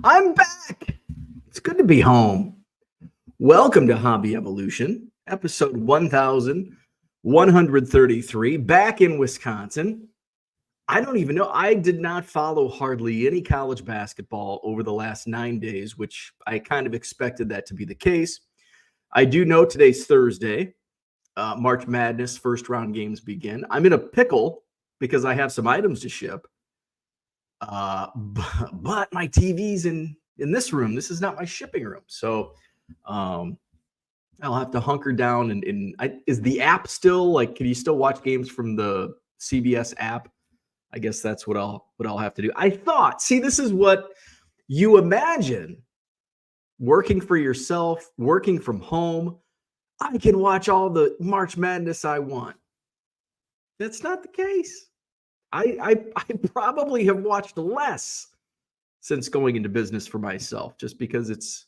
I'm back. It's good to be home. Welcome to Hobby Evolution, episode 1133, back in Wisconsin. I don't even know. I did not follow hardly any college basketball over the last 9 days, which I kind of expected that to be the case. I do know today's Thursday. March Madness first round games begin. I'm in a pickle because I have some items to ship. But my TV's in this room. This is not my shipping room. So I'll have to hunker down and is the app still like, can you still watch games from the CBS app? I guess that's what I'll have to do. I thought, see, this is what you imagine working for yourself, working from home. I can watch all the March Madness I want. That's not the case. I probably have watched less since going into business for myself, just because it's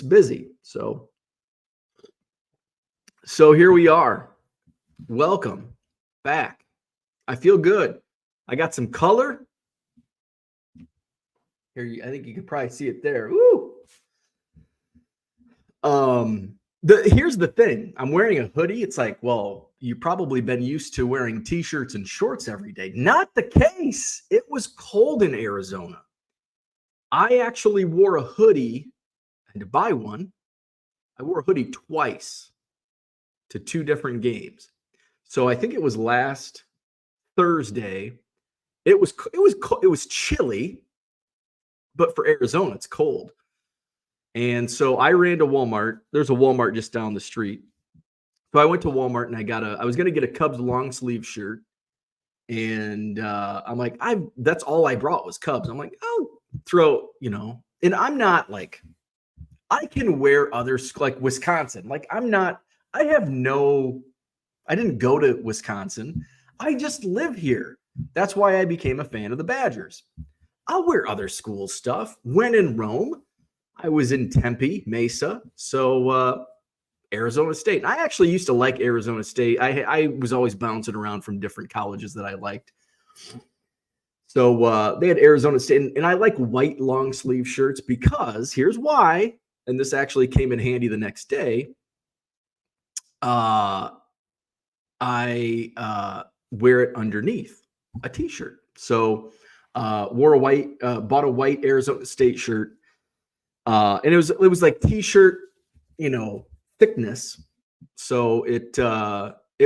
busy. So here we are. Welcome back. I feel good. I got some color. Here, I think you could probably see it there. Woo! Here's the thing. I'm wearing a hoodie. It's like, well, you've probably been used to wearing t-shirts and shorts every day. Not the case. It was cold in Arizona. I actually wore a hoodie. I had to buy one. I wore a hoodie twice to two different games. So I think it was last Thursday. It was chilly, but for Arizona, it's cold. And so I ran to Walmart. There's a Walmart just down the street. So I went to Walmart and I was going to get a Cubs long sleeve shirt. And I'm like, that's all I brought was Cubs. I'm like, I'll throw, and I'm not like, I can wear others like Wisconsin. Like I didn't go to Wisconsin. I just live here. That's why I became a fan of the Badgers. I'll wear other school stuff. When in Rome, I was in Tempe, Mesa. So Arizona State. I actually used to like Arizona State. I was always bouncing around from different colleges that I liked. So they had Arizona State. And I like white long sleeve shirts because here's why. And this actually came in handy the next day. I wear it underneath a t-shirt. So bought a white Arizona State shirt. And it was like t-shirt, thickness. So it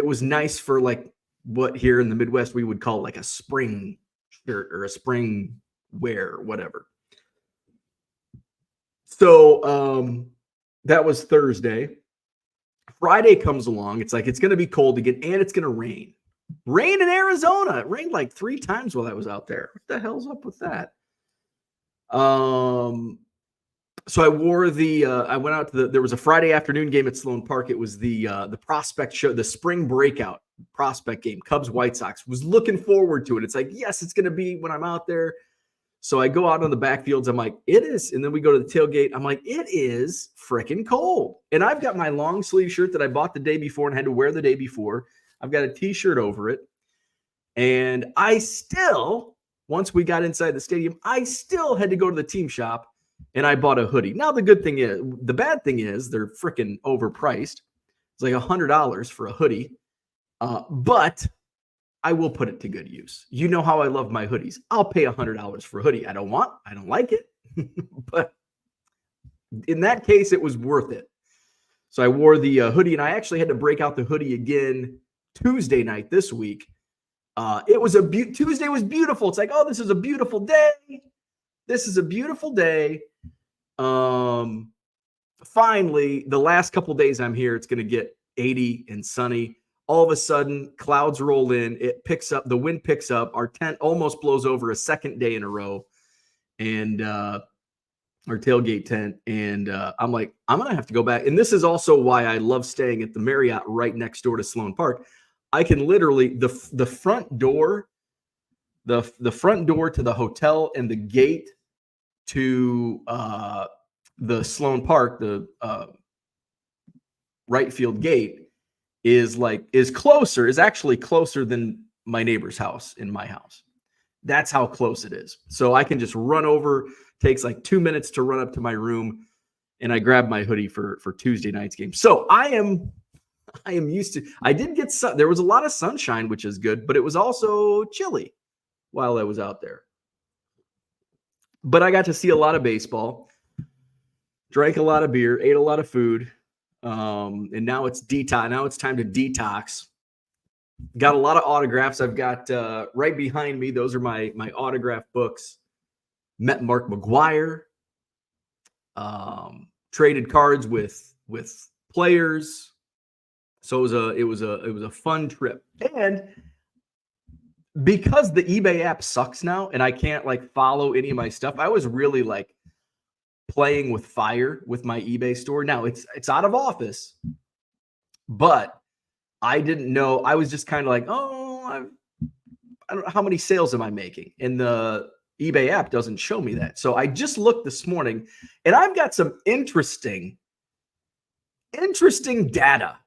was nice for like what here in the Midwest we would call like a spring shirt or a spring wear or whatever. So that was Thursday. Friday comes along. It's like it's going to be cold again and it's going to rain. Rain in Arizona. It rained like 3 times while I was out there. What the hell's up with that? So I wore I went out to there was a Friday afternoon game at Sloan Park. It was the prospect show, the spring breakout prospect game, Cubs White Sox. Was looking forward to it. It's like, yes, it's going to be when I'm out there. So I go out on the backfields. I'm like, it is. And then we go to the tailgate. I'm like, it is freaking cold. And I've got my long sleeve shirt that I bought the day before and had to wear the day before. I've got a t-shirt over it. And I still, once we got inside the stadium, I still had to go to the team shop and I bought a hoodie. Now, the bad thing is they're freaking overpriced. It's like $100 for a hoodie. But I will put it to good use. You know how I love my hoodies. I'll pay $100 for a hoodie. I don't like it. But in that case, it was worth it. So I wore the hoodie, and I actually had to break out the hoodie again Tuesday night this week. Tuesday was beautiful. It's like, oh, this is a beautiful day. This is a beautiful day. Finally, the last couple days I'm here, it's going to get 80 and sunny. All of a sudden, clouds roll in. It picks up. The wind picks up. Our tent almost blows over a second day in a row, and our tailgate tent. And I'm like, I'm gonna have to go back. And this is also why I love staying at the Marriott right next door to Sloan Park. I can literally the front door, the front door to the hotel and the gate to the Sloan Park, the right field gate is actually closer than my neighbor's house in my house. That's how close it is. So I can just run over. Takes like 2 minutes to run up to my room, and I grab my hoodie for Tuesday night's game. So I am used to. I did get sun. There was a lot of sunshine, which is good, but it was also chilly while I was out there. But I got to see a lot of baseball, drank a lot of beer, ate a lot of food, and now it's detox. Now it's time to detox. Got a lot of autographs. I've got right behind me. Those are my autograph books. Met Mark McGwire. Traded cards with players. So it was a fun trip. And because the eBay app sucks now and I can't like follow any of my stuff, I was really like playing with fire with my eBay store. Now it's out of office, but I didn't know. I was just kind of like, oh, I don't know how many sales am I making, and the eBay app doesn't show me that. So I just looked this morning, and I've got some interesting data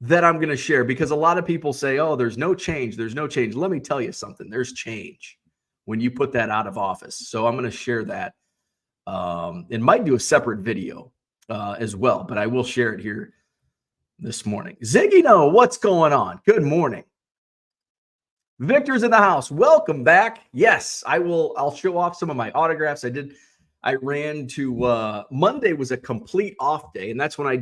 that I'm going to share, because a lot of people say, oh, there's no change. There's no change. Let me tell you something. There's change when you put that out of office. So I'm going to share that. And might do a separate video as well, but I will share it here this morning. Ziggy, no, what's going on? Good morning. Victor's in the house. Welcome back. Yes, I'll show off some of my autographs. I ran to Monday was a complete off day, and that's when I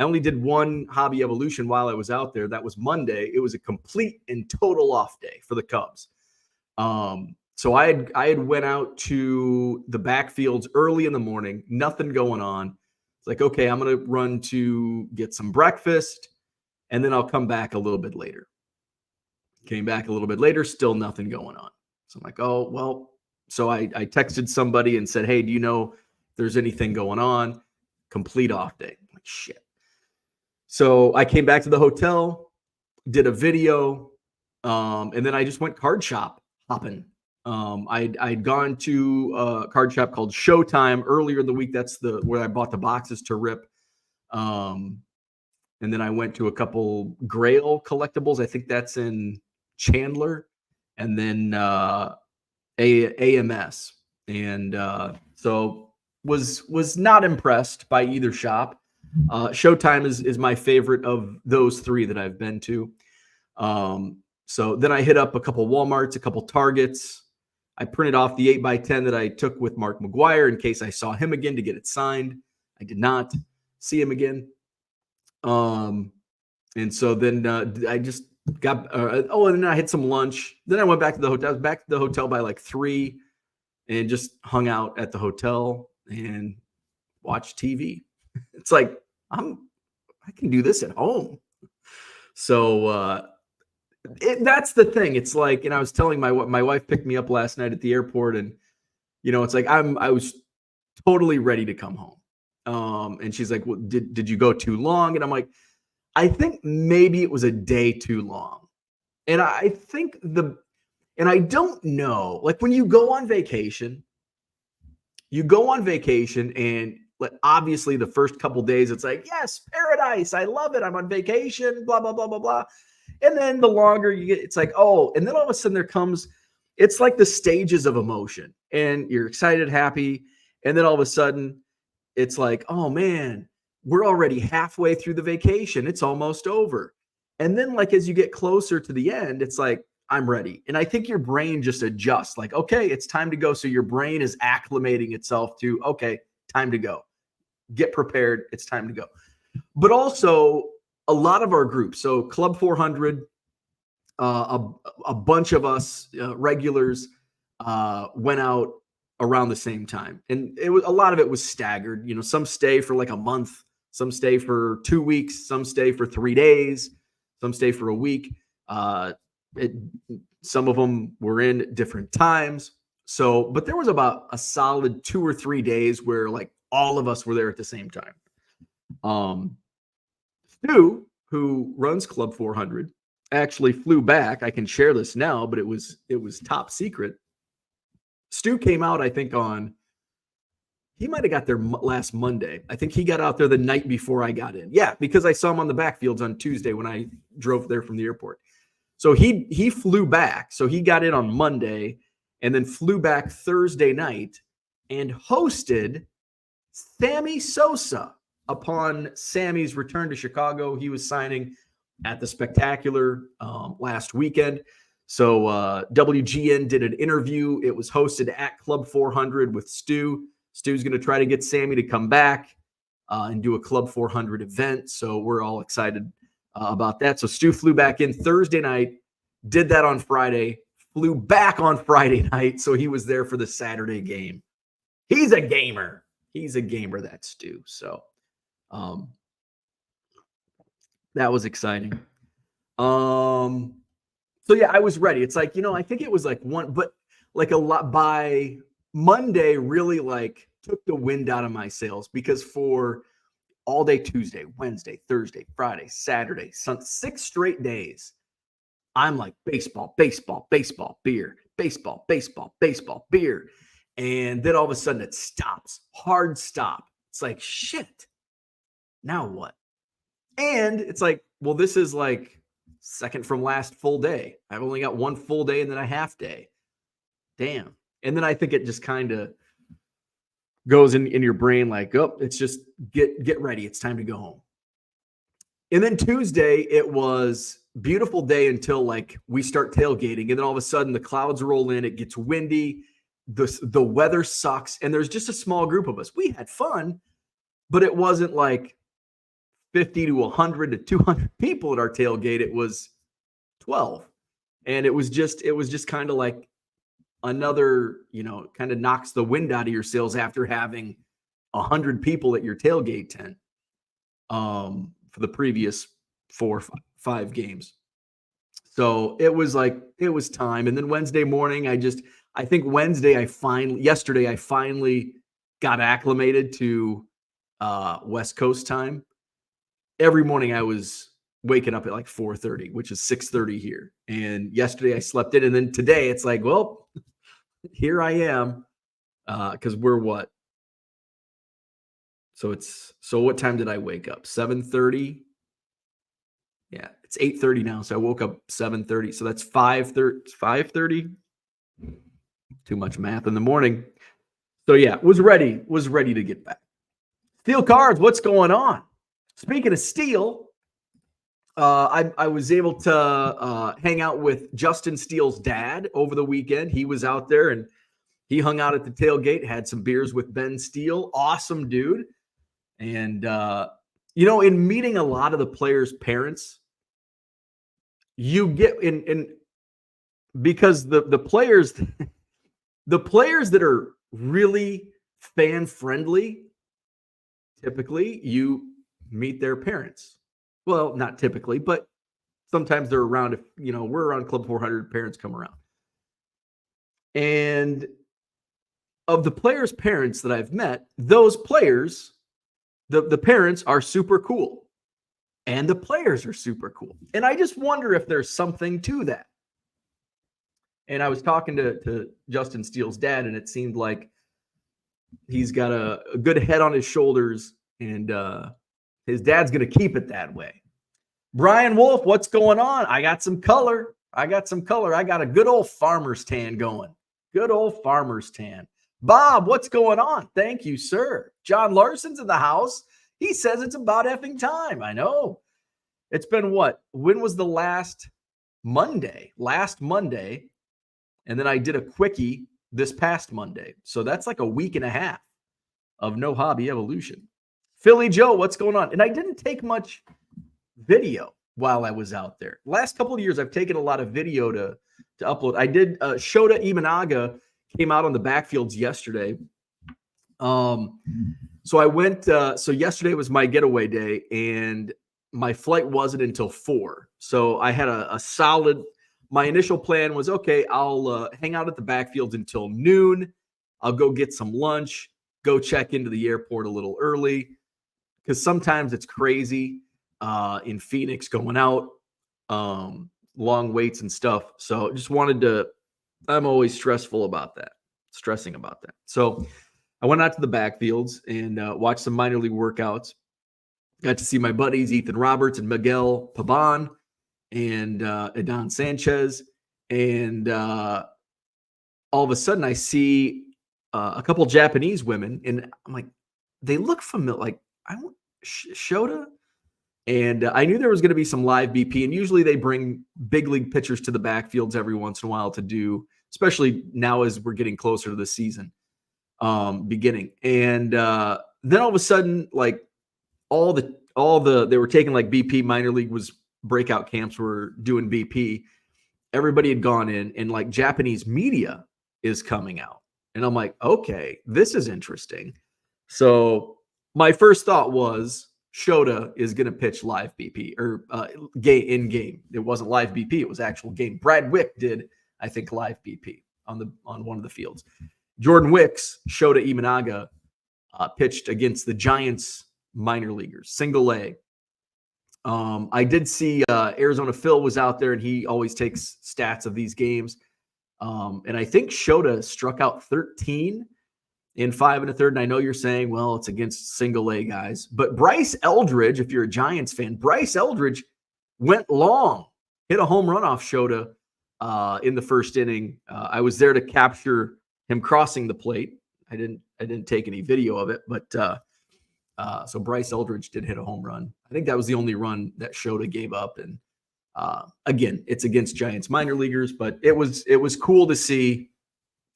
only did one Hobby Evolution while I was out there. That was Monday. It was a complete and total off day for the Cubs. So I had went out to the backfields early in the morning, nothing going on. It's like, okay, I'm going to run to get some breakfast, and then I'll come back a little bit later. Came back a little bit later, still nothing going on. So I'm like, oh, well. So I texted somebody and said, hey, do you know if there's anything going on? Complete off day. I'm like, shit. So I came back to the hotel, did a video, and then I just went card shop hopping. I'd gone to a card shop called Showtime earlier in the week. That's where I bought the boxes to rip. And then I went to a couple Grail collectibles. I think that's in Chandler, and then AMS. And so was not impressed by either shop. Showtime is my favorite of those three that I've been to. So then I hit up a couple Walmarts, a couple Targets. I printed off the 8x10 that I took with Mark McGwire in case I saw him again to get it signed. I did not see him again. And so then I just got, and then I had some lunch. Then I went back to the hotel. I was back to the hotel by like 3 and just hung out at the hotel and watched TV. It's like, I can do this at home. So, that's the thing. It's like, and I was telling my wife picked me up last night at the airport, and it's like I was totally ready to come home. And she's like, well, did you go too long? And I'm like, I think maybe it was a day too long. And I think and I don't know, like when you go on vacation, and obviously the first couple days it's like, yes, paradise, I love it, I'm on vacation, blah blah blah blah blah. And then the longer you get, it's like, oh, and then all of a sudden it's like the stages of emotion, and you're excited, happy, and then all of a sudden it's like, oh man, we're already halfway through the vacation, it's almost over. And then like as you get closer to the end, it's like, I'm ready. And I think your brain just adjusts, like, okay, it's time to go. So your brain is acclimating itself to, okay, time to go. Get prepared, it's time to go. But also a lot of our groups, so Club 400, a bunch of us regulars went out around the same time, and a lot of it was staggered. Some stay for like a month, some stay for 2 weeks, some stay for 3 days, some stay for a week. Some of them were in different times. So, but there was about a solid 2 or 3 days where like all of us were there at the same time. Stu, who runs Club 400, actually flew back. I can share this now, but it was top secret. Stu came out, I think he might have got there last Monday. I think he got out there the night before I got in. Yeah, because I saw him on the backfields on Tuesday when I drove there from the airport. So he flew back. So he got in on Monday and then flew back Thursday night and hosted Sammy Sosa upon Sammy's return to Chicago. He was signing at the Spectacular last weekend. So WGN did an interview. It was hosted at Club 400 with Stu. Stu's going to try to get Sammy to come back and do a Club 400 event. So we're all excited about that. So Stu flew back in Thursday night, did that on Friday, flew back on Friday night. So he was there for the Saturday game. He's a gamer. He's a gamer, that Stu. So that was exciting. So yeah, I was ready. It's like, I think it was like but like a lot by Monday really like took the wind out of my sails because for all day Tuesday, Wednesday, Thursday, Friday, Saturday, Sunday, 6 straight days, I'm like baseball, baseball, baseball, beer, baseball, baseball, baseball, beer. And then all of a sudden it stops, hard stop. It's like, shit, now what? And it's like, well, this is like second from last full day. I've only got one full day and then a half day. Damn. And then I think it just kind of goes in your brain like, oh, it's just get ready. It's time to go home. And then Tuesday, it was beautiful day until like we start tailgating. And then all of a sudden the clouds roll in. It gets windy. The weather sucks. And there's just a small group of us. We had fun, but it wasn't like 50 to 100 to 200 people at our tailgate. It was 12. And it was just kind of like another, kind of knocks the wind out of your sails after having 100 people at your tailgate tent for the previous 4 or 5 games. So it was time. And then Wednesday morning, yesterday I finally got acclimated to West Coast time. Every morning I was waking up at like 4:30, which is 6:30 here. And yesterday I slept in. And then today it's like, well, here I am. Because we're what? So what time did I wake up? 7:30. Yeah, it's 8:30 now. So I woke up 7:30. So that's 5:30. Too much math in the morning. So yeah, was ready to get back. Steel Cards, what's going on? Speaking of steel, I was able to hang out with Justin Steele's dad over the weekend. He was out there and he hung out at the tailgate, had some beers with Ben Steele. Awesome dude. And, in meeting a lot of the players' parents, you get in because the players, the players that are really fan friendly, typically you meet their parents. Well, not typically, but sometimes they're around. If we're around Club 400, parents come around. And of the players' parents that I've met, those players, the parents are super cool. And the players are super cool. And I just wonder if there's something to that. And I was talking to Justin Steele's dad, and it seemed like he's got a good head on his shoulders, and his dad's going to keep it that way. Brian Wolf, what's going on? I got some color. I got a good old farmer's tan going. Good old farmer's tan. Bob, what's going on? Thank you, sir. John Larson's in the house. He says it's about effing time. I know. It's been what? When was the last Monday? Last Monday. And then I did a quickie this past Monday. So that's like a week and a half of No Hobby Evolution. Philly Joe, what's going on? And I didn't take much video while I was out there. Last couple of years, I've taken a lot of video to upload. I did Shota Imanaga came out on the backfields yesterday. So I went, so yesterday was my getaway day and my flight wasn't until 4. So I had a solid, my initial plan was, okay, I'll hang out at the backfields until noon. I'll go get some lunch, go check into the airport a little early. Because sometimes it's crazy in Phoenix going out, long waits and stuff. So just I'm always stressing about that. So I went out to the backfields and watched some minor league workouts. Got to see my buddies, Ethan Roberts and Miguel Pabon. and Adon Sanchez. And all of a sudden I see a couple Japanese women, and I'm like, they look familiar. Like, I want Shota. And I knew there was going to be some live BP, and usually they bring big league pitchers to the backfields every once in a while to do, especially now as we're getting closer to the season beginning. And then all of a sudden, like all the they were taking like BP minor league was breakout camps were doing BP. Everybody had gone in, and like Japanese media is coming out. And I'm like, okay, this is interesting. So my first thought was Shota is going to pitch live BP or in game. It wasn't live BP. It was actual game. Brad Wick did, I think, live BP on one of the fields. Jordan Wicks, Shota Imanaga, pitched against the Giants minor leaguers, single A. I did see Arizona Phil was out there, and he always takes stats of these games. And I think Shota struck out 13 in 5 1/3. And I know you're saying, well, it's against single A guys. But Bryce Eldridge, if you're a Giants fan, Bryce Eldridge went long, hit a home run off Shota in the first inning. I was there to capture him crossing the plate. I didn't take any video of it, but so Bryce Eldridge did hit a home run. I think that was the only run that Shota gave up. And again, it's against Giants minor leaguers, but it was cool to see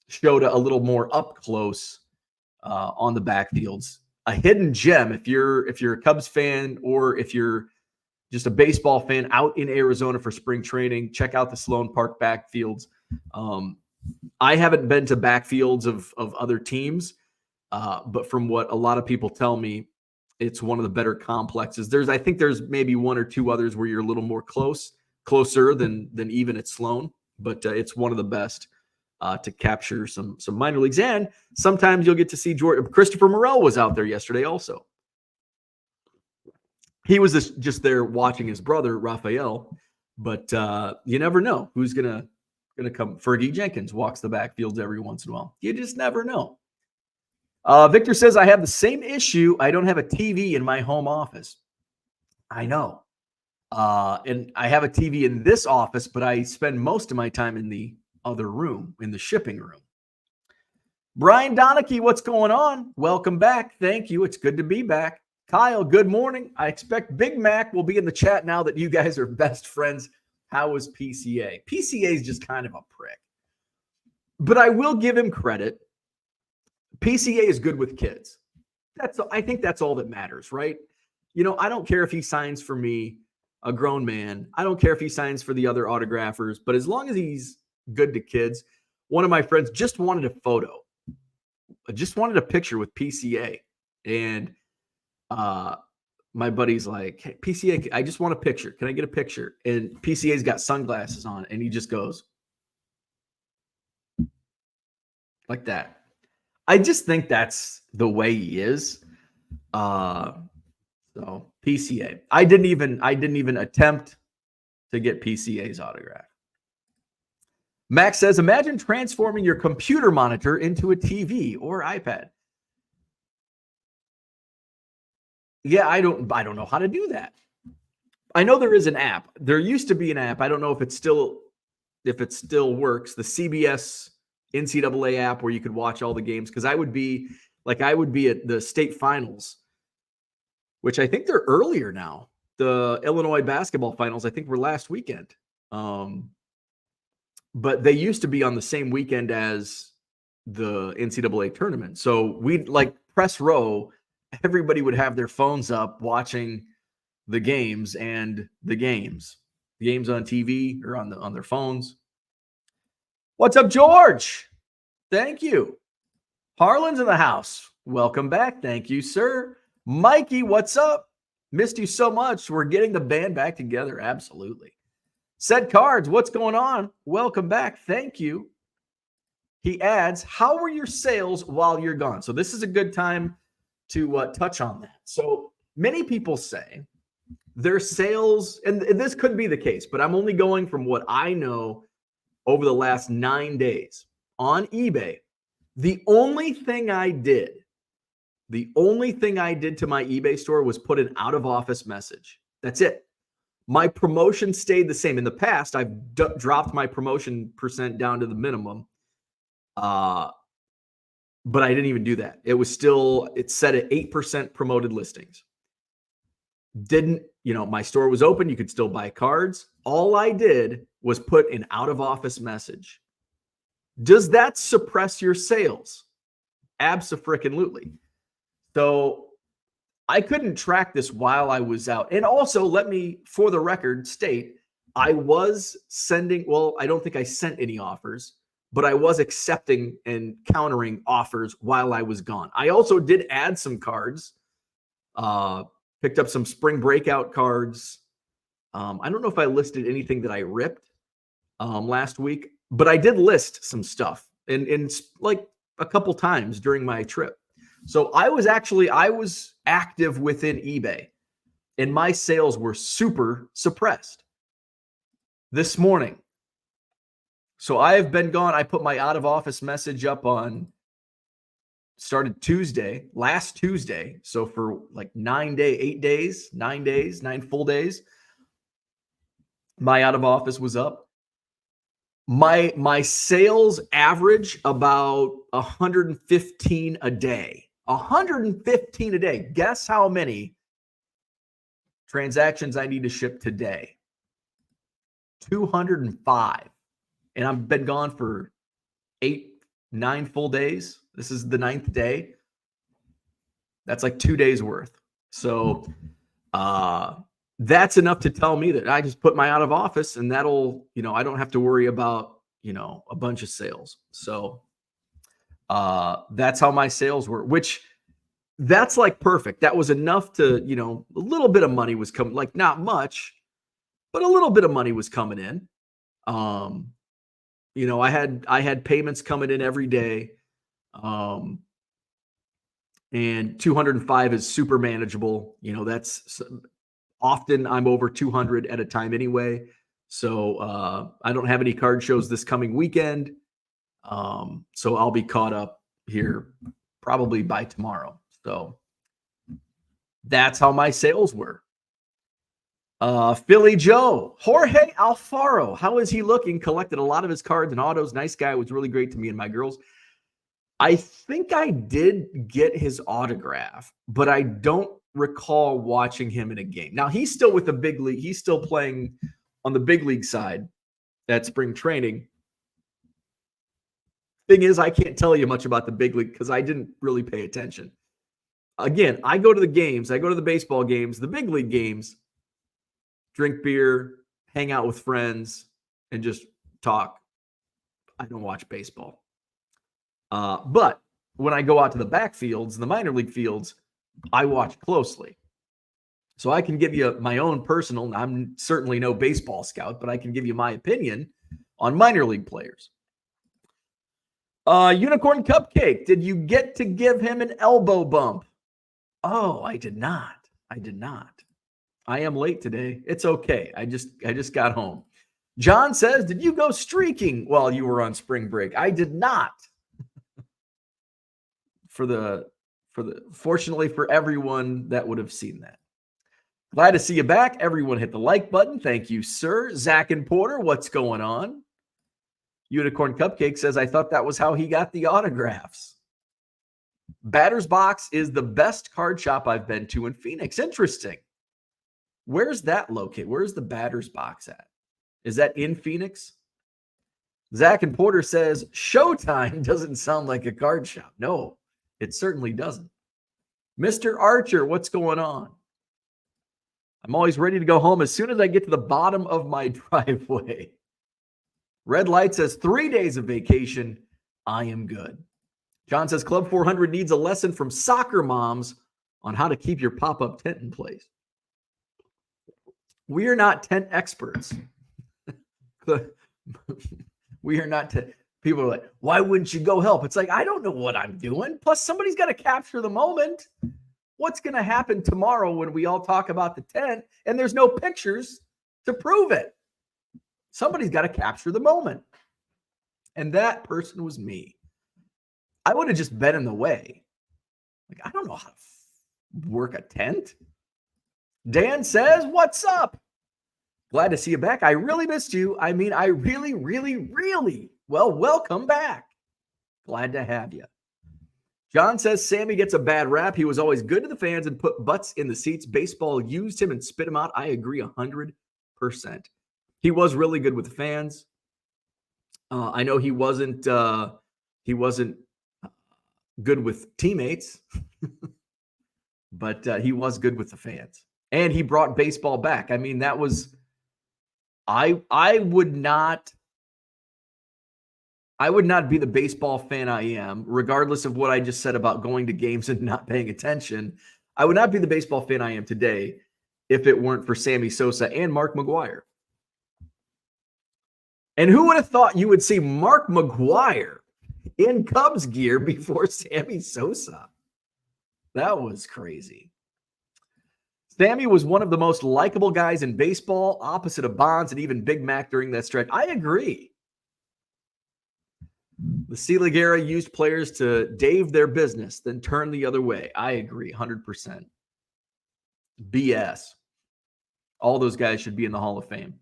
Shota a little more up close on the backfields. A hidden gem, if you're a Cubs fan or if you're just a baseball fan out in Arizona for spring training, check out the Sloan Park backfields. I haven't been to backfields of other teams, but from what a lot of people tell me, it's one of the better complexes. I think there's maybe one or two others where you're a little more closer than even at Sloan, but it's one of the best to capture some minor leagues. And sometimes you'll get to see Christopher Morel was out there yesterday also. He was just there watching his brother, Rafael, but you never know who's going to come. Fergie Jenkins walks the backfields every once in a while. You just never know. Victor says, I have the same issue. I don't have a TV in my home office. I know. And I have a TV in this office, but I spend most of my time in the other room, in the shipping room. Brian Donachie, what's going on? Welcome back. Thank you. It's good to be back. Kyle, good morning. I expect Big Mac will be in the chat now that you guys are best friends. How was PCA? PCA is just kind of a prick. But I will give him credit. PCA is good with kids. I think that's all that matters, right? You know, I don't care if he signs for me, a grown man. I don't care if he signs for the other autographers, but as long as he's good to kids. One of my friends just wanted a photo. Just wanted a picture with PCA. And my buddy's like, hey, PCA, I just want a picture. Can I get a picture? And PCA's got sunglasses on, and he just goes like that. I just think that's the way he is. So PCA. I didn't even attempt to get PCA's autograph. Max says, imagine transforming your computer monitor into a TV or iPad. Yeah, I don't know how to do that. I know there is an app. There used to be an app. I don't know if it still works. The CBS NCAA app where you could watch all the games, because I would be at the state finals, which I think they're earlier now. The Illinois basketball finals, I think, were last weekend. But they used to be on the same weekend as the NCAA tournament. So we'd like press row. Everybody would have their phones up watching the games on TV or on their phones. What's up, George? Thank you. Harlan's in the house. Welcome back. Thank you, sir. Mikey, what's up? Missed you so much. We're getting the band back together. Absolutely. Said Cards, what's going on? Welcome back. Thank you. He adds, how were your sales while you're gone? So this is a good time to touch on that. So many people say their sales, and this could be the case, but I'm only going from what I know over the last 9 days on eBay. The only thing I did to my eBay store was put an out of office message. That's it. My promotion stayed the same. In the past, I've dropped my promotion percent down to the minimum. But I didn't even do that. It's set at 8% promoted listings. My store was open. You could still buy cards. All I did was put an out of office message. Does that suppress your sales? Abso-freaking-lutely. So I couldn't track this while I was out. And also, let me, for the record, state I was sending, I don't think I sent any offers, but I was accepting and countering offers while I was gone. I also did add some cards, picked up some spring breakout cards. I don't know if I listed anything that I ripped last week, but I did list some stuff in like a couple times during my trip. So I was active within eBay, and my sales were super suppressed this morning. So I have been gone. I put my out of office message up started last Tuesday. So for like 9 full days, my out of office was up. My sales average about 115 a day. 115 a day. Guess how many transactions I need to ship today? 205. And I've been gone for 9 full days. This is the 9th day. That's like 2 days worth. So that's enough to tell me that I just put my out of office, and that'll, I don't have to worry about, a bunch of sales. So that's how my sales were, which that's like perfect. That was enough to, a little bit of money was coming, like not much, but a little bit of money was coming in. I had payments coming in every day. And 205 is super manageable. That's often I'm over 200 at a time anyway. So I don't have any card shows this coming weekend. So I'll be caught up here probably by tomorrow. So that's how my sales were. Philly Joe, Jorge Alfaro. How is he looking? Collected a lot of his cards and autos. Nice guy. Was really great to me and my girls. I think I did get his autograph, but I don't recall watching him in a game. Now, he's still with the big league. He's still playing on the big league side at spring training. Thing is, I can't tell you much about the big league because I didn't really pay attention. Again, I go to the games. I go to the baseball games, the big league games, drink beer, hang out with friends, and just talk. I don't watch baseball. But when I go out to the backfields, the minor league fields, I watch closely. So I can give you my own personal, I'm certainly no baseball scout, but I can give you my opinion on minor league players. Unicorn Cupcake, did you get to give him an elbow bump? Oh, I did not. I am late today. It's okay. I just got home. John says, did you go streaking while you were on spring break? I did not. Fortunately for everyone that would have seen that. Glad to see you back. Everyone hit the like button. Thank you, sir. Zach and Porter, what's going on? Unicorn Cupcake says, I thought that was how he got the autographs. Batter's Box is the best card shop I've been to in Phoenix. Interesting. Where's that located? Where's the Batter's Box at? Is that in Phoenix? Zach and Porter says, Showtime doesn't sound like a card shop. No, it certainly doesn't. Mr. Archer, what's going on? I'm always ready to go home as soon as I get to the bottom of my driveway. Red Light says 3 days of vacation. I am good. John says Club 400 needs a lesson from soccer moms on how to keep your pop-up tent in place. We are not tent experts. We are not tent. People are like, why wouldn't you go help? It's like, I don't know what I'm doing. Plus, somebody's got to capture the moment. What's going to happen tomorrow when we all talk about the tent and there's no pictures to prove it? Somebody's got to capture the moment. And that person was me. I would have just been in the way. Like, I don't know how to work a tent. Dan says, what's up? Glad to see you back. I really missed you. I mean, I really, really, really. Well, welcome back. Glad to have you. John says Sammy gets a bad rap. He was always good to the fans and put butts in the seats. Baseball used him and spit him out. I agree 100%. He was really good with the fans. I know he wasn't good with teammates, but he was good with the fans. And he brought baseball back. I mean, that was I would not be the baseball fan I am, regardless of what I just said about going to games and not paying attention. I would not be the baseball fan I am today if it weren't for Sammy Sosa and Mark McGwire. And who would have thought you would see Mark McGwire in Cubs gear before Sammy Sosa? That was crazy. Sammy was one of the most likable guys in baseball, opposite of Bonds and even Big Mac during that stretch. I agree. The Selig era used players to Dave their business, then turn the other way. I agree, 100%. BS. All those guys should be in the Hall of Fame.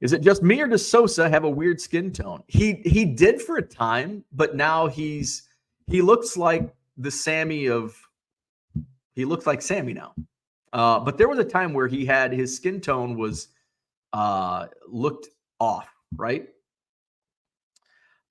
Is it just me or does Sosa have a weird skin tone? He did for a time, but now he looks like the Sammy of he looks like Sammy now. But there was a time where his skin tone was looked off, right?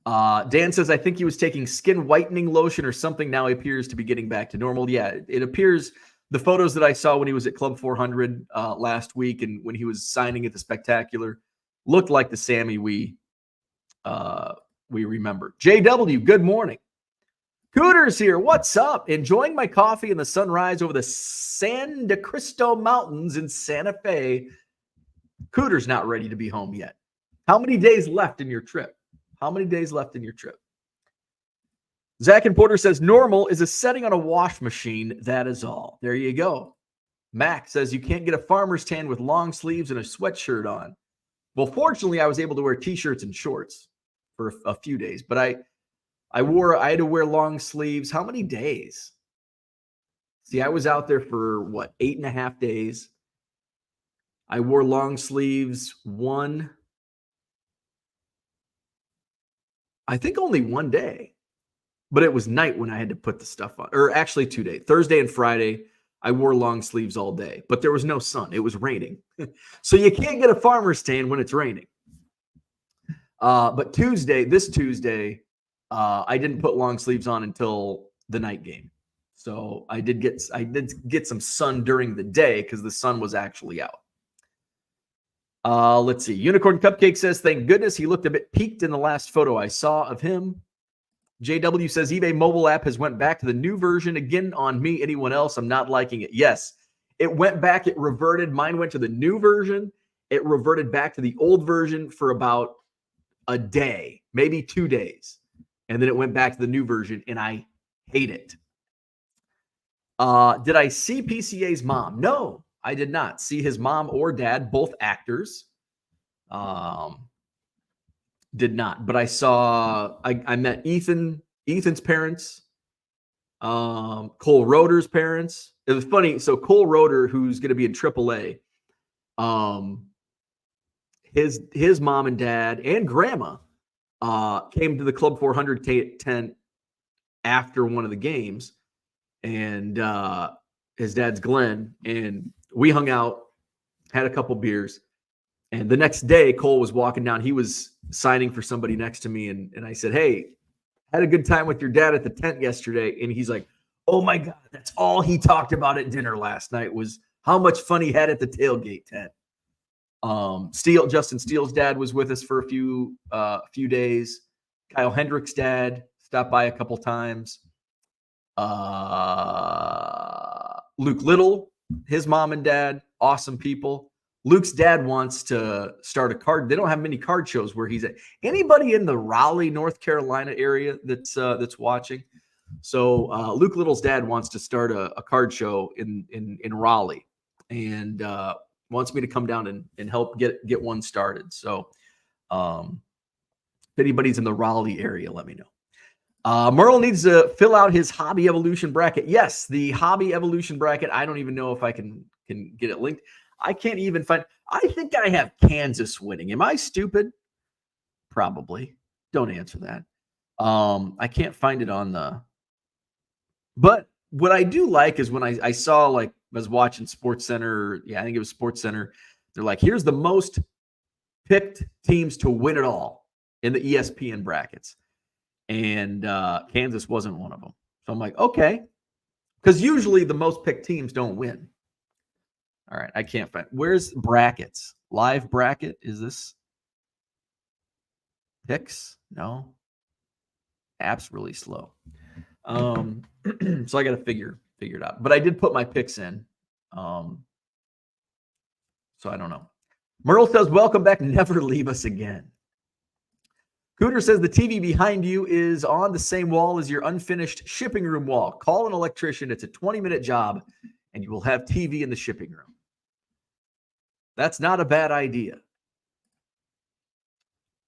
Dan says, I think he was taking skin whitening lotion or something. Now he appears to be getting back to normal. Yeah, it appears the photos that I saw when he was at Club 400 last week and when he was signing at the Spectacular looked like the Sammy we remember. JW, good morning. Cooters here. What's up? Enjoying my coffee and the sunrise over the San de Cristo Mountains in Santa Fe. Cooters not ready to be home yet. How many days left in your trip? Zach and Porter says normal is a setting on a wash machine. That is all. There you go. Mac says you can't get a farmer's tan with long sleeves and a sweatshirt on. Well, fortunately, I was able to wear T-shirts and shorts for a few days, but I had to wear long sleeves. How many days? See, I was out there for 8.5 days. I wore long sleeves only one day, but it was night when I had to put the stuff on, or actually 2 days, Thursday and Friday. I wore long sleeves all day, but there was no sun. It was raining. So you can't get a farmer's tan when it's raining. But this Tuesday, I didn't put long sleeves on until the night game. So I did get some sun during the day because the sun was actually out. Let's see. Unicorn Cupcake says, thank goodness he looked a bit peaked in the last photo I saw of him. JW says eBay mobile app has went back to the new version again on me. Anyone else? I'm not liking it. Yes, it went back. It reverted. Mine went to the new version. It reverted back to the old version for about a day, maybe 2 days. And then it went back to the new version, and I hate it. Did I see PCA's mom? No, I did not see his mom or dad, both actors. Did not, but I met Ethan's parents, Cole Roeder's parents. It was funny. So Cole Roeder, who's going to be in AAA, his mom and dad and grandma came to the Club 400 tent after one of the games, and his dad's Glenn, and we hung out, had a couple beers. And the next day, Cole was walking down. He was signing for somebody next to me. And I said, hey, had a good time with your dad at the tent yesterday. And he's like, oh, my God, that's all he talked about at dinner last night was how much fun he had at the tailgate tent. Justin Steele's dad was with us for a few days. Kyle Hendricks' dad stopped by a couple times. Luke Little, his mom and dad, awesome people. Luke's dad wants to start a card. They don't have many card shows where he's at. Anybody in the Raleigh, North Carolina area that's watching? So Luke Little's dad wants to start a card show in Raleigh, and wants me to come down and help get one started. So if anybody's in the Raleigh area, let me know. Merle needs to fill out his hobby evolution bracket. Yes, the hobby evolution bracket. I don't even know if I can get it linked. I can't even find. I think I have Kansas winning. Am I stupid? Probably. Don't answer that. I can't find it on the. But what I do like is when I saw, like, I was watching Sports Center. Yeah, I think it was Sports Center. They're like, here's the most picked teams to win it all in the ESPN brackets. And Kansas wasn't one of them. So I'm like, okay. Because usually the most picked teams don't win. All right, I can't find. Where's brackets? Live bracket? Is this picks? No. App's really slow. So I got to figure it out. But I did put my picks in. So I don't know. Merle says, welcome back. Never leave us again. Cooter says the TV behind you is on the same wall as your unfinished shipping room wall. Call an electrician. It's a 20-minute job, and you will have TV in the shipping room. That's not a bad idea.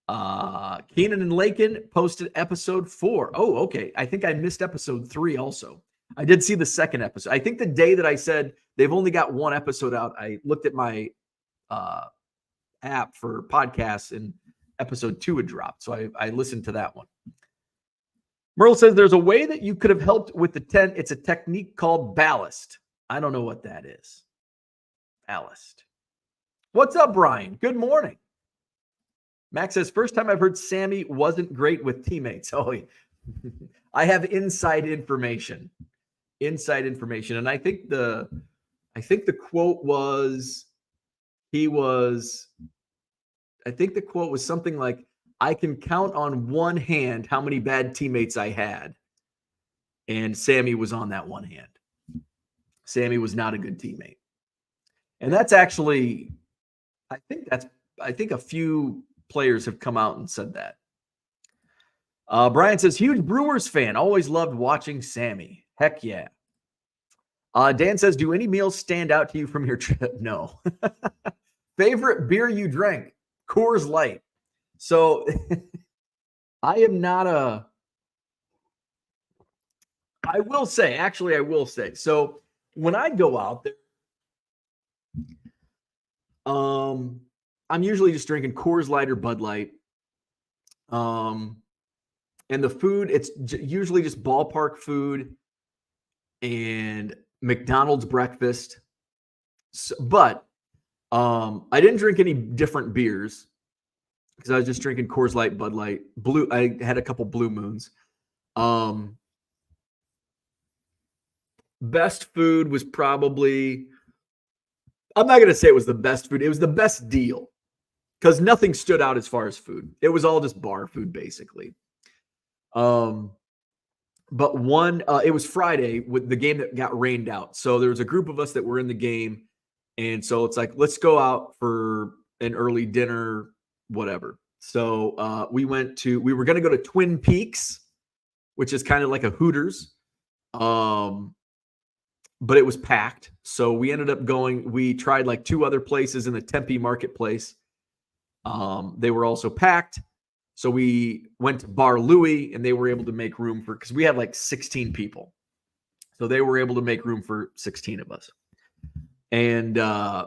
Keenan and Lakin posted episode 4. Oh, okay. I think I missed episode 3 also. I did see the second episode. I think the day that I said they've only got one episode out, I looked at my app for podcasts, and episode 2 had dropped. So I listened to that one. Merle says there's a way that you could have helped with the tent. It's a technique called ballast. I don't know what that is. Ballast. What's up, Brian? Good morning. Max says, first time I've heard Sammy wasn't great with teammates. Oh, I have inside information. And I think the quote was, I think the quote was something like, I can count on one hand how many bad teammates I had. And Sammy was on that one hand. Sammy was not a good teammate. And that's actually, I think a few players have come out and said that. Brian says, huge Brewers fan. Always loved watching Sammy. Heck yeah. Dan says, do any meals stand out to you from your trip? No. Favorite beer you drank? Coors Light. So I am not I will say. So when I go out there, I'm usually just drinking Coors Light or Bud Light. And the food, it's usually just ballpark food and McDonald's breakfast. So, but I didn't drink any different beers because I was just drinking Coors Light, Bud Light, Blue. I had a couple Blue Moons. Best food was probably, I'm not going to say it was the best food. It was the best deal because nothing stood out as far as food. It was all just bar food, basically. But it was Friday with the game that got rained out. So there was a group of us that were in the game. And so it's like, let's go out for an early dinner, whatever. So we were going to go to Twin Peaks, which is kind of like a Hooters. But it was packed. So we ended up we tried like 2 other places in the Tempe marketplace. They were also packed. So we went to Bar Louie and they were able to make room because we had like 16 people. So they were able to make room for 16 of us. And I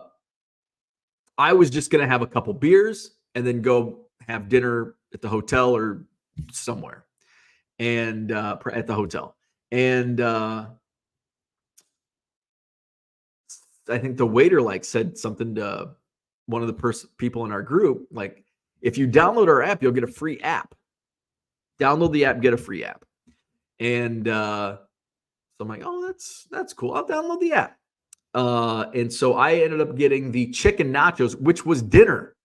was just going to have a couple beers and then go have dinner at the hotel or somewhere. And at the hotel. And I think the waiter said something to one of the people in our group, like, if you download our app, you'll get a free app. Download the app, get a free app. And so I'm like, oh, that's cool. I'll download the app. And so I ended up getting the chicken nachos, which was dinner.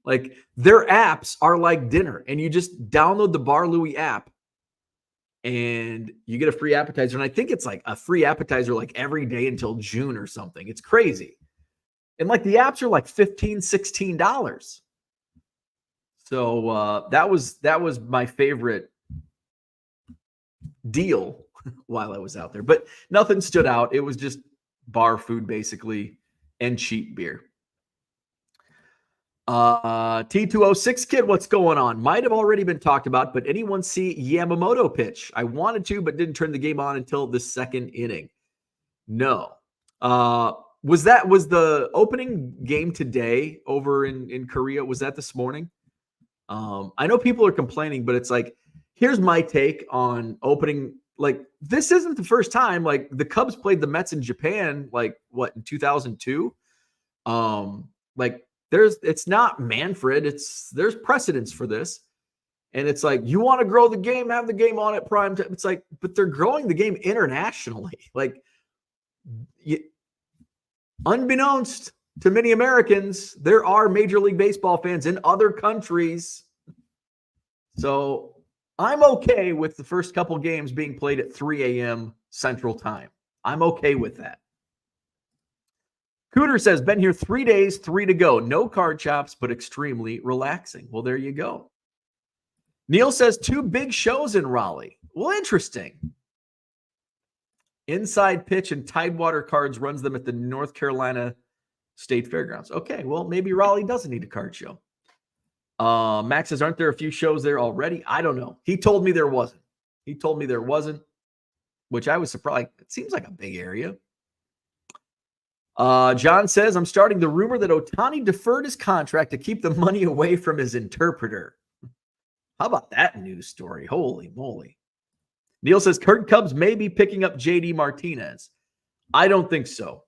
Like, their apps are like dinner. And you just download the Bar Louie app and you get a free appetizer. And I think it's like a free appetizer like every day until June or something. It's crazy. And like the apps are like $15, $16. So that was my favorite deal while I was out there. But nothing stood out. It was just bar food basically and cheap beer. T206 kid, what's going on? Might have already been talked about, but anyone see Yamamoto pitch? I wanted to, but didn't turn the game on until the second inning. No. Was the opening game today over in Korea? Was that this morning? I know people are complaining, but it's like, here's my take on opening. Like, this isn't the first time. Like, the Cubs played the Mets in Japan, like, what, in 2002? Like, it's not Manfred. There's precedence for this. And it's like, you want to grow the game, have the game on at prime time. It's like, but they're growing the game internationally. Like, unbeknownst to many Americans, there are Major League Baseball fans in other countries. So I'm okay with the first couple games being played at 3 a.m. Central Time. I'm okay with that. Cooter says, been here 3 days, 3 to go. No card chops, but extremely relaxing. Well, there you go. Neil says 2 big shows in Raleigh. Well, interesting. Inside Pitch and Tidewater Cards runs them at the North Carolina State Fairgrounds. Okay, well, maybe Raleigh doesn't need a card show. Max says, aren't there a few shows there already? I don't know. He told me there wasn't. Which I was surprised. It seems like a big area. John says, I'm starting the rumor that Ohtani deferred his contract to keep the money away from his interpreter. How about that news story? Holy moly. Neil says, Kurt Cubs may be picking up JD Martinez. I don't think so.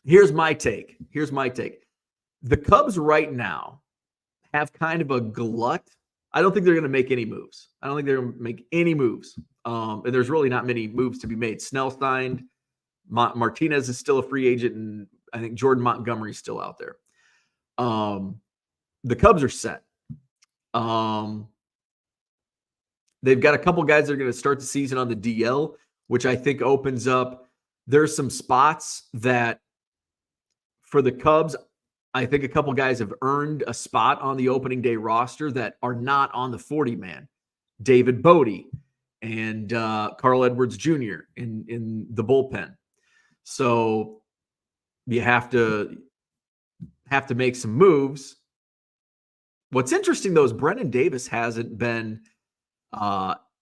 Here's my take. The Cubs right now have kind of a glut. I don't think they're going to make any moves. And there's really not many moves to be made. Snell signed. Martinez is still a free agent, and I think Jordan Montgomery is still out there. The Cubs are set. They've got a couple guys that are going to start the season on the DL, which I think opens up. There's some spots that for the Cubs, I think a couple guys have earned a spot on the opening day roster that are not on the 40-man. David Bodie and Carl Edwards Jr. in the bullpen. So you have to make some moves. What's interesting, though, is Brennan Davis hasn't been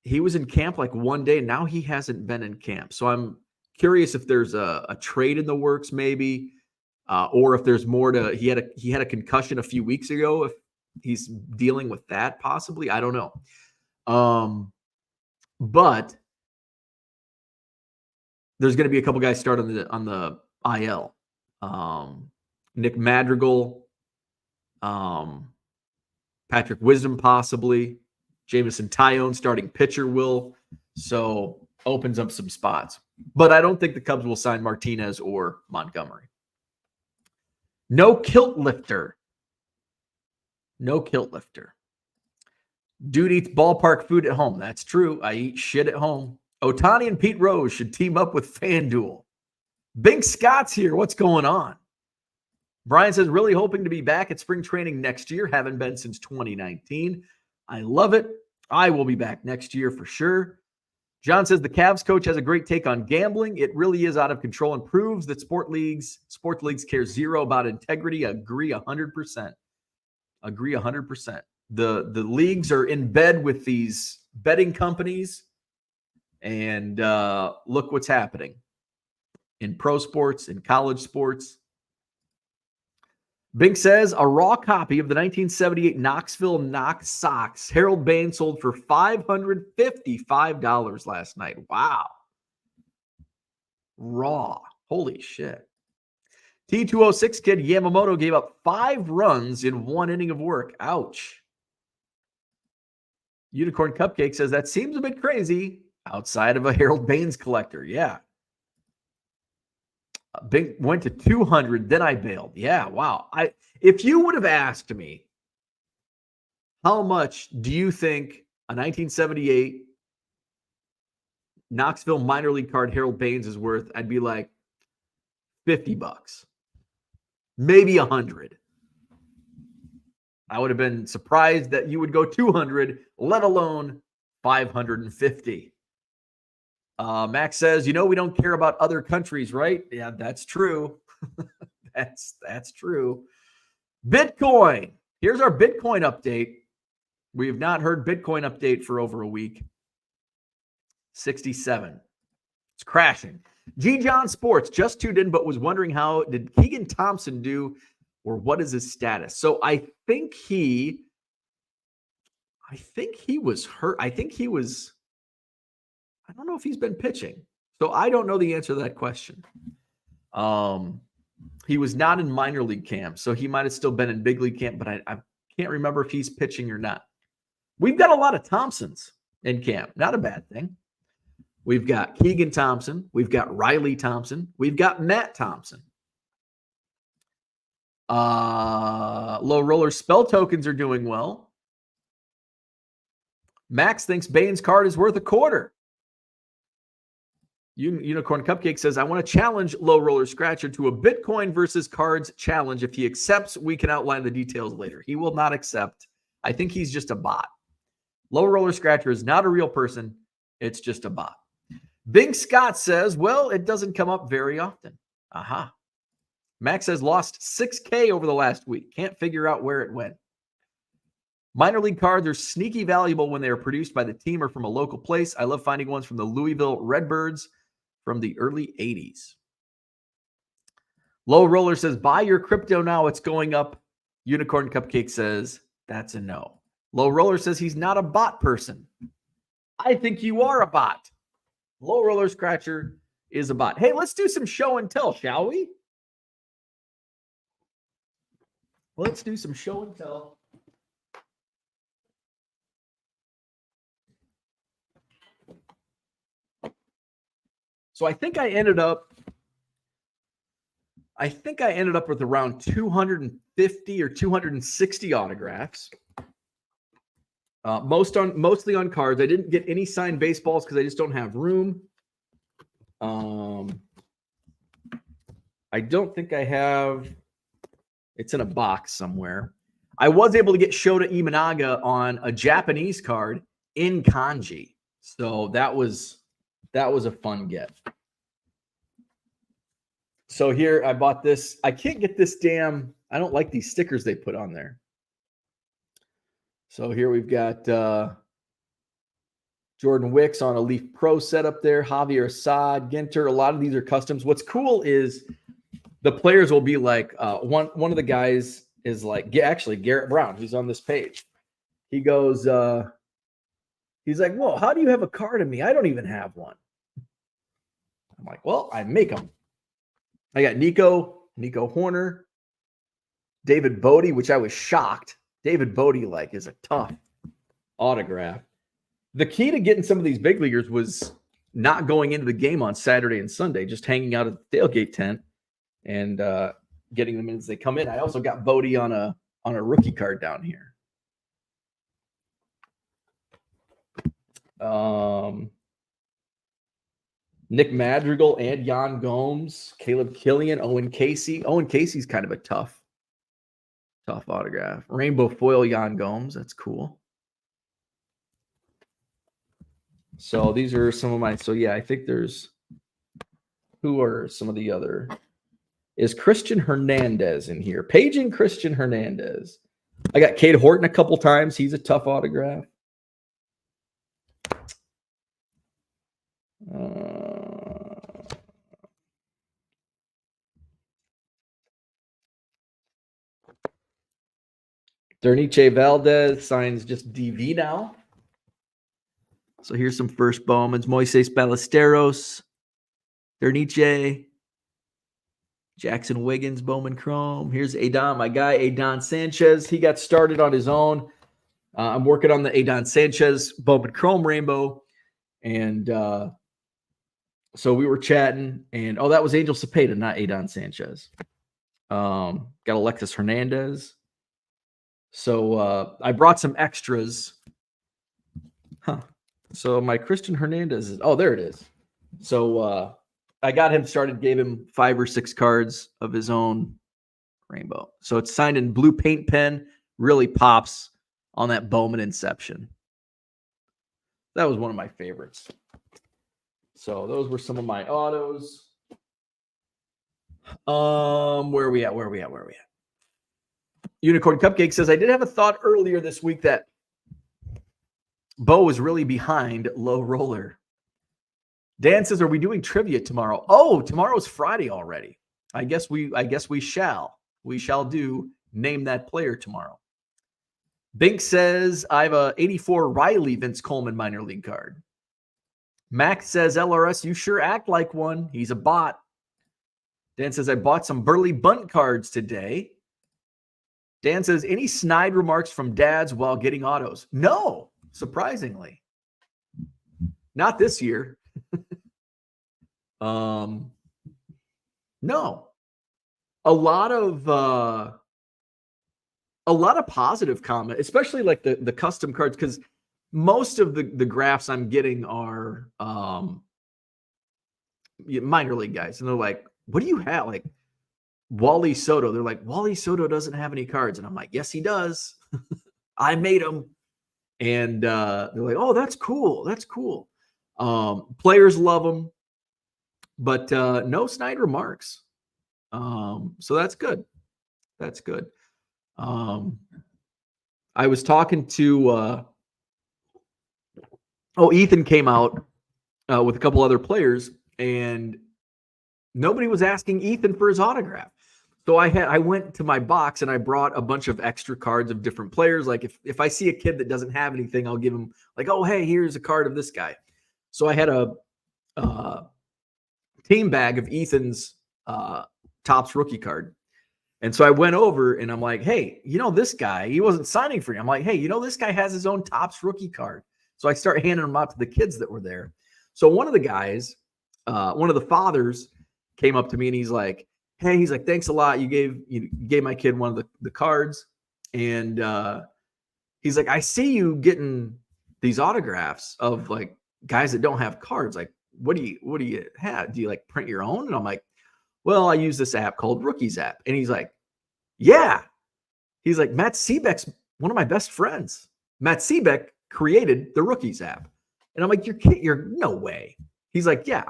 he was in camp like one day, and now he hasn't been in camp. So I'm curious if there's a trade in the works maybe, or if there's more to – he had a concussion a few weeks ago. If he's dealing with that possibly, I don't know. But there's going to be a couple guys start on the IL. Nick Madrigal, Patrick Wisdom possibly, Jamison Tyone starting pitcher will. So opens up some spots. But I don't think the Cubs will sign Martinez or Montgomery. No kilt lifter. Dude eats ballpark food at home. That's true. I eat shit at home. Ohtani and Pete Rose should team up with FanDuel. Bink Scott's here. What's going on? Brian says, really hoping to be back at spring training next year. Haven't been since 2019. I love it. I will be back next year for sure. John says, the Cavs coach has a great take on gambling. It really is out of control and proves that sports leagues care zero about integrity. Agree 100%. The leagues are in bed with these betting companies. And look what's happening in pro sports, in college sports. Bink says, a raw copy of the 1978 Knoxville Knox Sox Harold Baines sold for $555 last night. Wow. Raw. Holy shit. T206 kid Yamamoto gave up 5 runs in 1 inning of work. Ouch. Unicorn Cupcake says, that seems a bit crazy outside of a Harold Baines collector. Yeah. Bink went to 200, then I bailed. Yeah, wow. If you would have asked me, how much do you think a 1978 Knoxville minor league card Harold Baines is worth, I'd be like $50, maybe 100. I would have been surprised that you would go 200, let alone 550. Max says, we don't care about other countries, right? Yeah, that's true. That's true. Bitcoin. Here's our Bitcoin update. We have not heard Bitcoin update for over a week. 67. It's crashing. G. John Sports just tuned in, but was wondering how did Keegan Thompson do, or what is his status? So I think he was hurt. I don't know if he's been pitching. So I don't know the answer to that question. He was not in minor league camp, so he might have still been in big league camp, but I can't remember if he's pitching or not. We've got a lot of Thompsons in camp. Not a bad thing. We've got Keegan Thompson. We've got Riley Thompson. We've got Matt Thompson. Low roller spell tokens are doing well. Max thinks Bane's card is worth a quarter. Unicorn Cupcake says, I want to challenge Low Roller Scratcher to a Bitcoin versus cards challenge. If he accepts, we can outline the details later. He will not accept. I think he's just a bot. Low Roller Scratcher is not a real person. It's just a bot. Bing Scott says, well, it doesn't come up very often. Aha. Max has lost 6K over the last week. Can't figure out where it went. Minor league cards are sneaky valuable when they are produced by the team or from a local place. I love finding ones from the Louisville Redbirds from the early 80s. Low Roller says, buy your crypto now. It's going up. Unicorn Cupcake says, that's a no. Low Roller says he's not a bot person. I think you are a bot. Low Roller Scratcher is a bot. Hey, let's do some show and tell, shall we? Let's do some show and tell. So I think I ended up with around 250 or 260 autographs. Mostly on cards. I didn't get any signed baseballs because I just don't have room. I don't think I have. It's in a box somewhere. I was able to get Shota Imanaga on a Japanese card in kanji. So that was a fun get. So here I bought this. I can't get this I don't like these stickers they put on there. So here we've got Jordan Wicks on a Leaf Pro setup there. Javier Assad, Ginter. A lot of these are customs. What's cool is the players will be like, one of the guys is like, actually Garrett Brown, who's on this page. He goes, he's like, whoa, how do you have a card of me? I don't even have one. I'm like, well, I make them. I got Nico Horner, David Bodie, which I was shocked. David Bodie, is a tough autograph. The key to getting some of these big leaguers was not going into the game on Saturday and Sunday, just hanging out at the tailgate tent and getting them in as they come in. I also got Bodie on a rookie card down here. Nick Madrigal and Jan Gomes, Caleb Killian, Owen Casey. Owen Casey's kind of a tough autograph. Rainbow foil Jan Gomes. That's cool. So these are some of my. So yeah, I think who are some of the other? Is Christian Hernandez in here? Paging Christian Hernandez. I got Cade Horton a couple times. He's a tough autograph. Derniche Valdez signs just DV now. So here's some first Bowmans. Moises Ballesteros, Derniche, Jackson Wiggins, Bowman Chrome. Here's Adon, my guy, Adon Sanchez. He got started on his own. I'm working on the Adon Sanchez Bowman Chrome Rainbow. And so we were chatting. And, that was Angel Cepeda, not Adon Sanchez. Got Alexis Hernandez. So I brought some extras. So my Christian Hernandez is, there it is. So I got him started, gave him 5 or 6 cards of his own rainbow. So it's signed in blue paint pen, really pops on that Bowman Inception. That was one of my favorites. So those were some of my autos. Where are we at? Unicorn Cupcake says, I did have a thought earlier this week that Bo was really behind Low Roller. Dan says, "Are we doing trivia tomorrow?" Oh, tomorrow's Friday already. I guess we shall. We shall do name that player tomorrow. Bink says, "I have a 84 Riley Vince Coleman minor league card." Max says, "LRS, you sure act like one. He's a bot." Dan says, "I bought some Burley Bunt cards today." Dan says, "Any snide remarks from dads while getting autos?" No, surprisingly. Not this year. No. A lot of positive comment, especially like the custom cards, because most of the graphs I'm getting are minor league guys, and they're like, "What do you have?" Like Wally Soto. They're like, "Wally Soto doesn't have any cards," and I'm like, "Yes, he does. I made him." And they're like, "Oh, that's cool. That's cool." Players love them, but no snide remarks. So that's good. That's good. I was talking to Ethan came out with a couple other players, and nobody was asking Ethan for his autograph. So I went to my box and I brought a bunch of extra cards of different players. Like if I see a kid that doesn't have anything, I'll give him like, "Oh, hey, here's a card of this guy." So I had a team bag of Ethan's Topps rookie card. And so I went over and I'm like, "Hey, this guy, he wasn't signing for you." I'm like, "Hey, this guy has his own Topps rookie card." So I start handing them out to the kids that were there. So one of the guys, one of the fathers came up to me and he's like, "Hey," he's like, "thanks a lot. You gave my kid one of the cards." And he's like, "I see you getting these autographs of like guys that don't have cards. Like, what do you have? Do you like print your own?" And I'm like, "Well, I use this app called Rookies app." And he's like, "Yeah." He's like, "Matt Seebeck's one of my best friends. Matt Seebeck created the Rookies app." And I'm like, "You're no way." He's like, "Yeah,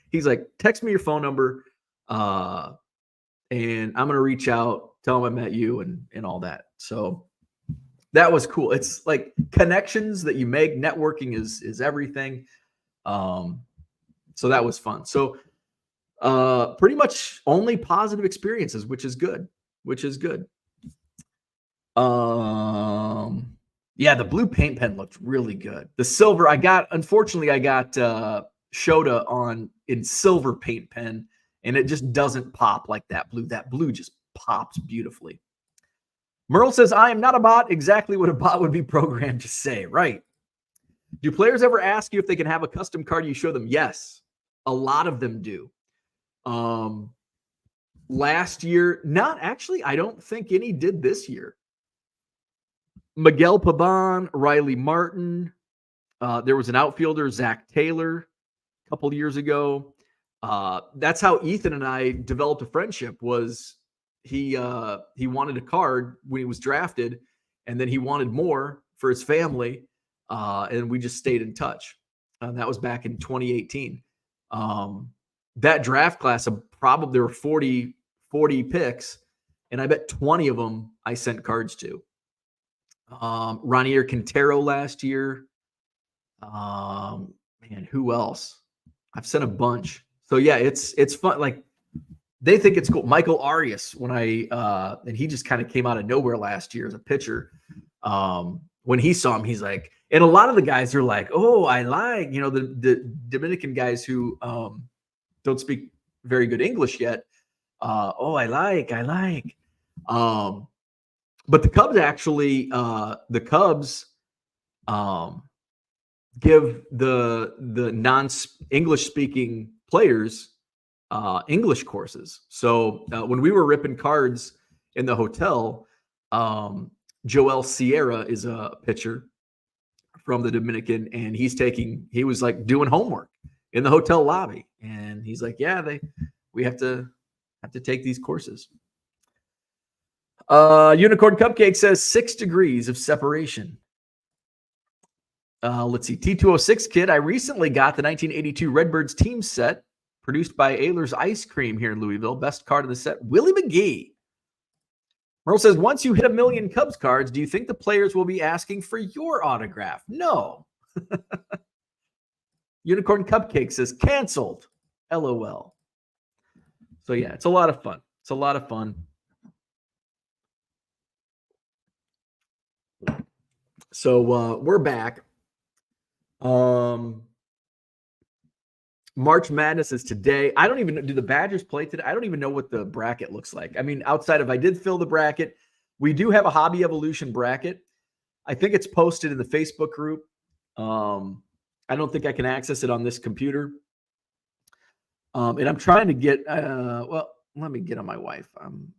he's like, "Text me your phone number. And I'm going to reach out, tell him I met you and all that." So that was cool. It's like connections that you make. Networking is everything. So that was fun. So pretty much only positive experiences, which is good. Yeah, the blue paint pen looked really good. The silver, unfortunately I got Shota in silver paint pen, and it just doesn't pop like that blue. That blue just pops beautifully. Merle says, "I am not a bot." Exactly what a bot would be programmed to say, right? Do players ever ask you if they can have a custom card you show them? Yes, a lot of them do. Last year, not actually, I don't think any did this year. Miguel Pabon, Riley Martin. There was an outfielder, Zach Taylor, a couple of years ago. That's how Ethan and I developed a friendship. Was he wanted a card when he was drafted, and then he wanted more for his family, and we just stayed in touch. That was back in 2018. That draft class of probably there were 40 picks, and I bet 20 of them I sent cards to. Ranier Quintero last year. Man, who else? I've sent a bunch. So yeah, it's fun. Like they think it's cool. Michael Arias, and he just kind of came out of nowhere last year as a pitcher. When he saw him, he's like, and a lot of the guys are like, "Oh, I like," the Dominican guys who don't speak very good English yet. "Oh, I like." But the Cubs actually, give the non-English speaking players English courses. So when we were ripping cards in the hotel, Joel Sierra is a pitcher from the Dominican, and he was like doing homework in the hotel lobby, and he's like, "Yeah, we have to take these courses." Unicorn Cupcake says 6 degrees of separation. Let's see. T206 Kid, "I recently got the 1982 Redbirds team set produced by Ayler's Ice Cream here in Louisville. Best card of the set, Willie McGee." Merle says, "Once you hit 1 million Cubs cards, do you think the players will be asking for your autograph?" No. Unicorn Cupcake says canceled. LOL. So yeah, it's a lot of fun. It's a lot of fun. So we're back. March Madness is today. I don't even know. Do the Badgers play today? I don't even know what the bracket looks like. I mean, outside of I did fill the bracket. We do have a Hobby Evolution bracket. I think it's posted in the Facebook group. I don't think I can access it on this computer. And I'm trying to get, well, let me get on my Wi-Fi. I'm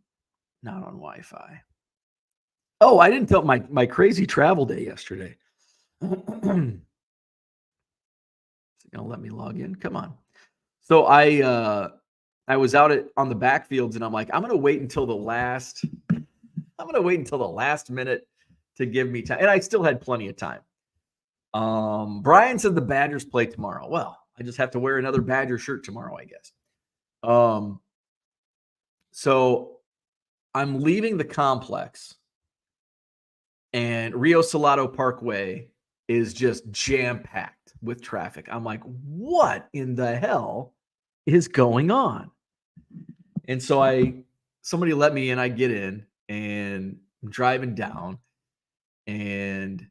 not on Wi-Fi. Oh, I didn't tell my crazy travel day yesterday. Is it going to let me log in? Come on. So I was out on the backfields and I'm like, I'm going to wait until the last minute to give me time. And I still had plenty of time. Brian said the Badgers play tomorrow. Well, I just have to wear another Badger shirt tomorrow, I guess. So I'm leaving the complex and Rio Salado Parkway is just jam-packed with traffic. I'm like, what in the hell is going on? And so somebody let me in, I get in and I'm driving down and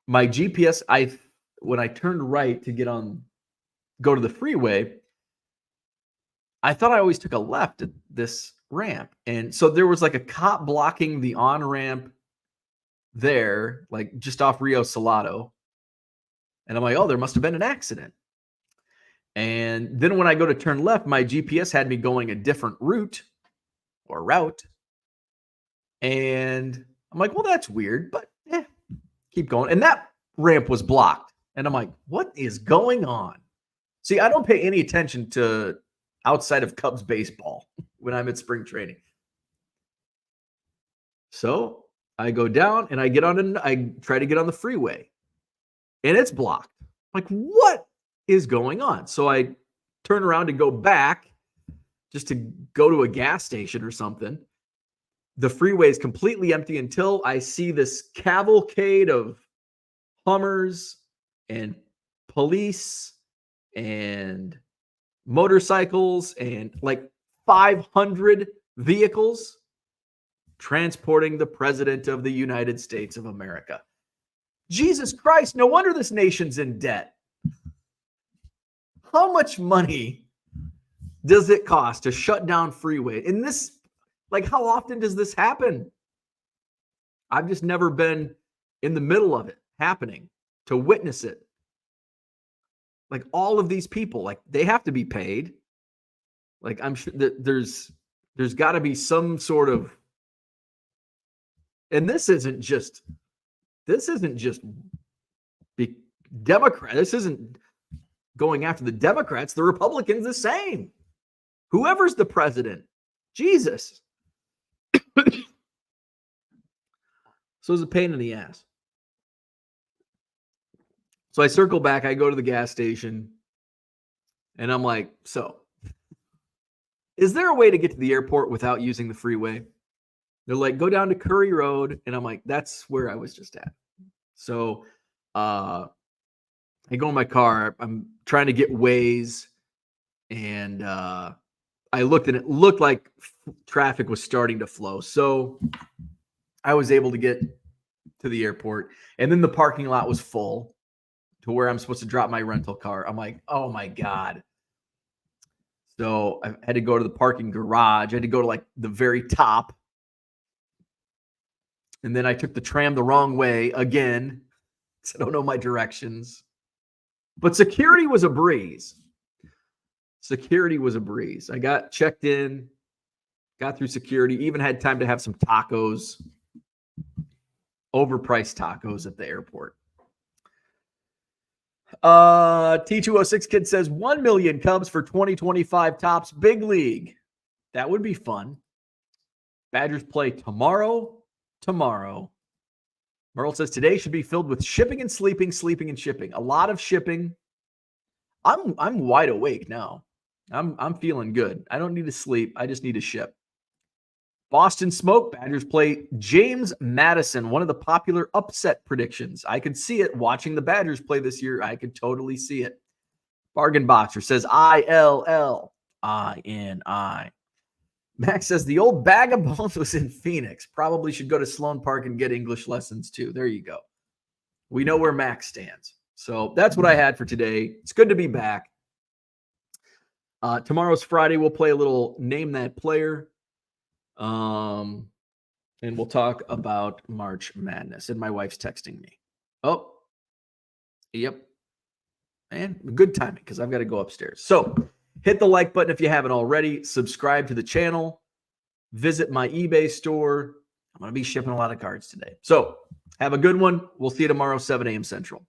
my GPS, when I turned right to go to the freeway, I thought I always took a left at this ramp. And so there was like a cop blocking the on-ramp there, like just off Rio Salado. And I'm like, oh, there must have been an accident. And then when I go to turn left, my GPS had me going a different route. And I'm like, well, that's weird, but keep going. And that ramp was blocked. And I'm like, what is going on? See, I don't pay any attention to outside of Cubs baseball when I'm at spring training. So I go down and I try to get on the freeway and it's blocked. I'm like, what is going on? So I turn around to go back just to go to a gas station or something. The freeway is completely empty until I see this cavalcade of Hummers and police and motorcycles and like 500 vehicles transporting the president of the United States of America. Jesus Christ, no wonder this nation's in debt. How much money does it cost to shut down freeway? In this, like, how often does this happen? I've just never been in the middle of it happening to witness it. Like all of these people, like they have to be paid. Like I'm sure that there's got to be some sort of, and this isn't just Democrat. This isn't going after the Democrats. The Republicans the same. Whoever's the president, Jesus. So it's a pain in the ass. So I circle back. I go to the gas station, and I'm like, so is there a way to get to the airport without using the freeway? They're like, go down to Curry Road. And I'm like, that's where I was just at. So I go in my car. I'm trying to get Waze. And I looked, and it looked like traffic was starting to flow. So I was able to get to the airport. And then the parking lot was full to where I'm supposed to drop my rental car. I'm like, oh, my God. So I had to go to the parking garage. I had to go to like the very top. And then I took the tram the wrong way again. So I don't know my directions. But security was a breeze. I got checked in, got through security, even had time to have some tacos, overpriced tacos at the airport. T206 Kid says 1 million Cubs for 2025 tops big league. That would be fun. Badgers play tomorrow. Merle says today should be filled with shipping and sleeping and shipping. A lot of shipping. I'm wide awake now. I'm feeling good. I don't need to sleep. I just need to ship. Boston Smoke, Badgers play James Madison, one of the popular upset predictions. I could see it watching the Badgers play this year. I could totally see it. Bargain Boxer says ILLINI. Max says the old bag of bones was in Phoenix. Probably should go to Sloan Park and get English lessons too. There you go. We know where Max stands. So that's what I had for today. It's good to be back. Tomorrow's Friday. We'll play a little Name That Player. And we'll talk about March Madness. And my wife's texting me. Oh, yep. And good timing because I've got to go upstairs. So hit the like button if you haven't already. Subscribe to the channel. Visit my eBay store. I'm going to be shipping a lot of cards today. So have a good one. We'll see you tomorrow, 7 a.m. Central.